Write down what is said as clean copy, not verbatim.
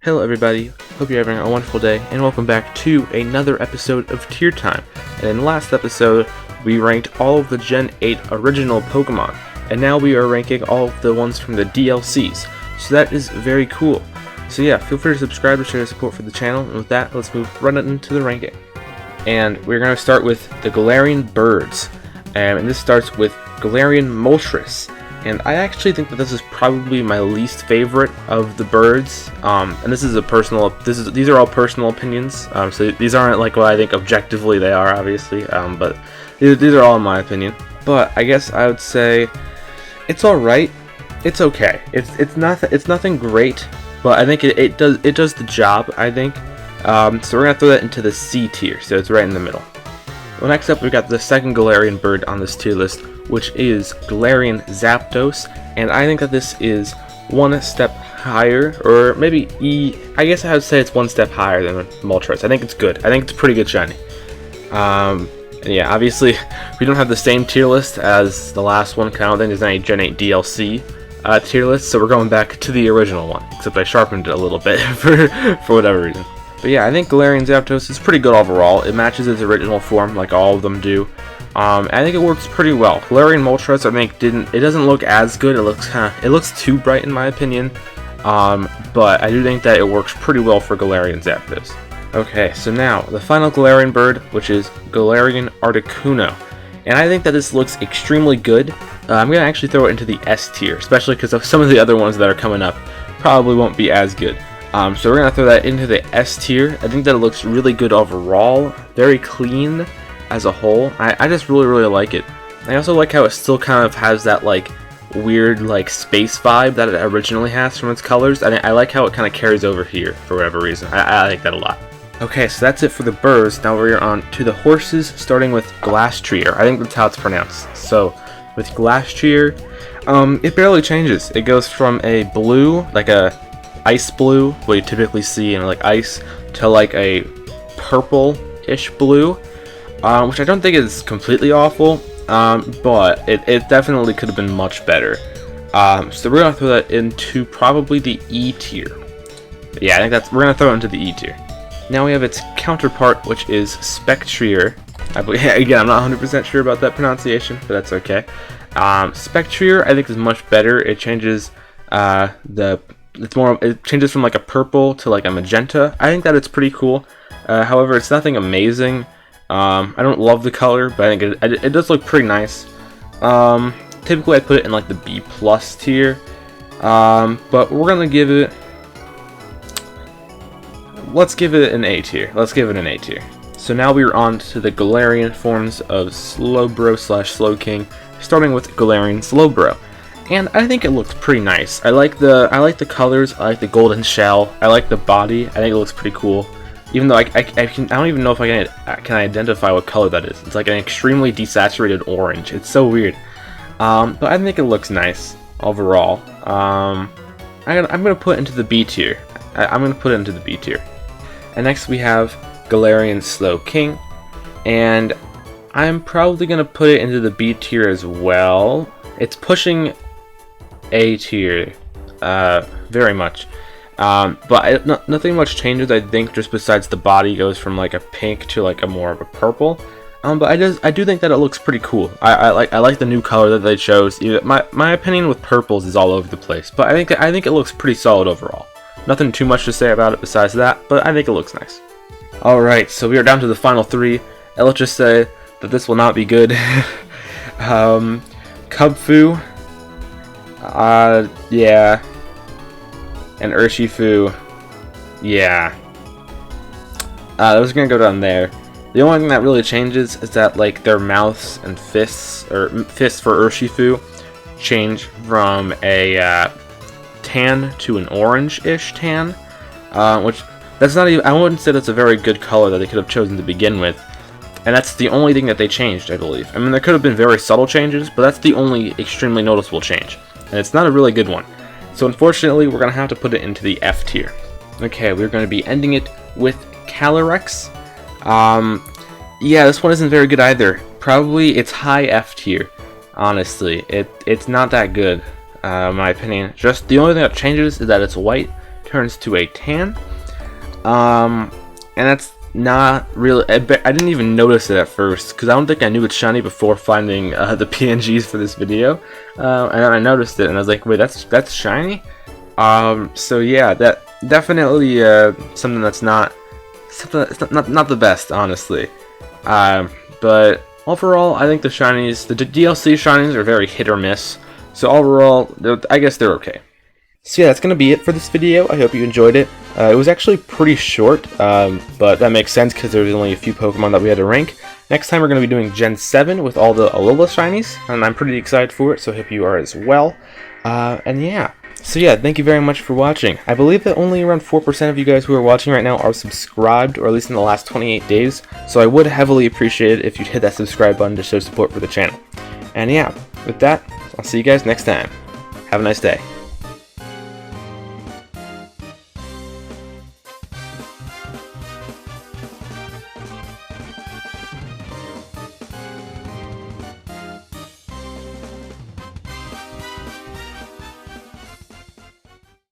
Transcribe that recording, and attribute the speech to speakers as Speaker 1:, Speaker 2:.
Speaker 1: Hello everybody, hope you're having a wonderful day, and welcome back to another episode of Tier Time. And in the last episode, we ranked all of the Gen 8 original Pokemon, and now we are ranking all of the ones from the DLCs, so that is very cool. So yeah, feel free to subscribe to show your support for the channel, and with that, let's move right into the ranking. And we're going to start with the Galarian Birds, and this starts with Galarian Moltres. And I actually think that this is probably my least favorite of the birds. And this is a personal. These are all personal opinions. So these aren't like what I think objectively they are, obviously. But these are all in my opinion. But I guess I would say it's all right. It's okay. It's nothing great, but I think it does the job, I think. So we're gonna throw that into the C tier. So it's right in the middle. Well, next up, we've got the second Galarian bird on this tier list, which is Galarian Zapdos, and I think that this is one step higher, or maybe I guess I would say it's one step higher than Moltres. I think it's good. I think it's pretty good shiny. And yeah, obviously, we don't have the same tier list as the last one, because I don't think there's any Gen 8 DLC tier list, so we're going back to the original one, except I sharpened it a little bit for whatever reason. But yeah, I think Galarian Zapdos is pretty good overall. It matches its original form like all of them do. I think it works pretty well. Galarian Moltres, I think, it doesn't look as good. It looks too bright in my opinion. But I do think that it works pretty well for Galarian Zapdos. Okay, so now the final Galarian bird, which is Galarian Articuno, and I think that this looks extremely good. I'm gonna actually throw it into the S tier, especially because of some of the other ones that are coming up probably won't be as good. So we're gonna throw that into the S tier. I think that it looks really good overall, very clean as a whole. I just really like it. I also like how it still kind of has that like weird like space vibe that it originally has from its colors. I like how it kind of carries over here for whatever reason. I like that a lot. Okay, so that's it for the birds. Now we're on to the horses, starting with Glasstree. I think that's how it's pronounced. So with Glasstree, it barely changes. It goes from a blue, like a ice blue, what you typically see in like ice, to like a purple-ish blue, which I don't think is completely awful, but it definitely could have been much better. So we're gonna throw that into probably the E tier. Yeah, I think we're gonna throw it into the E tier. Now we have its counterpart, which is Spectre. Again, I'm not 100% sure about that pronunciation, but that's okay. Spectre, I think, is much better. It changes it changes from like a purple to like a magenta. I think that it's pretty cool. However, it's nothing amazing. I don't love the color, but I think it does look pretty nice. Typically, I'd put it in like the B+ tier, but we're gonna give it. Let's give it an A tier. Let's give it an A tier. So now we're on to the Galarian forms of Slowbro / Slowking, starting with Galarian Slowbro. And I think it looks pretty nice. I like the colors. I like the golden shell. I like the body. I think it looks pretty cool. Even though I don't even know if I can identify what color that is. It's like an extremely desaturated orange. It's so weird. But I think it looks nice overall. I'm gonna put it into the B tier. I'm gonna put it into the B tier. And next we have Galarian Slowking, and I'm probably gonna put it into the B tier as well. It's pushing A tier, very much. But nothing much changes, I think, just besides the body goes from like a pink to like a more of a purple. But I do think that it looks pretty cool. I like the new color that they chose. My opinion with purples is all over the place, but I think it looks pretty solid overall. Nothing too much to say about it besides that, but I think it looks nice. All right, so we are down to the final three, and let's just say that this will not be good. Kubfu, yeah. And Urshifu, yeah. Those are gonna go down there. The only thing that really changes is that like their mouths and fists, or fists for Urshifu, change from a tan to an orange-ish tan, which that's not even. I wouldn't say that's a very good color that they could have chosen to begin with. And that's the only thing that they changed, I believe. I mean, there could have been very subtle changes, but that's the only extremely noticeable change. And it's not a really good one. So unfortunately, we're going to have to put it into the F tier. Okay, we're going to be ending it with Calyrex. Yeah, this one isn't very good either. Probably it's high F tier, honestly. It's not that good, in my opinion. Just the only thing that changes is that it's white turns to a tan. And that's not really, I didn't even notice it at first, because I don't think I knew it's shiny before finding the PNGs for this video. And then I noticed it, and I was like, wait, that's shiny? So yeah, that definitely something that's not the best, honestly. But overall, I think the shinies, the DLC shinies, are very hit or miss. So overall, I guess they're okay. So yeah, that's going to be it for this video. I hope you enjoyed it. It was actually pretty short, but that makes sense because there's only a few Pokemon that we had to rank. Next time we're going to be doing Gen 7 with all the Alola shinies, and I'm pretty excited for it, so I hope you are as well. And yeah. So yeah, thank you very much for watching. I believe that only around 4% of you guys who are watching right now are subscribed, or at least in the last 28 days, so I would heavily appreciate it if you'd hit that subscribe button to show support for the channel. And yeah, with that, I'll see you guys next time. Have a nice day.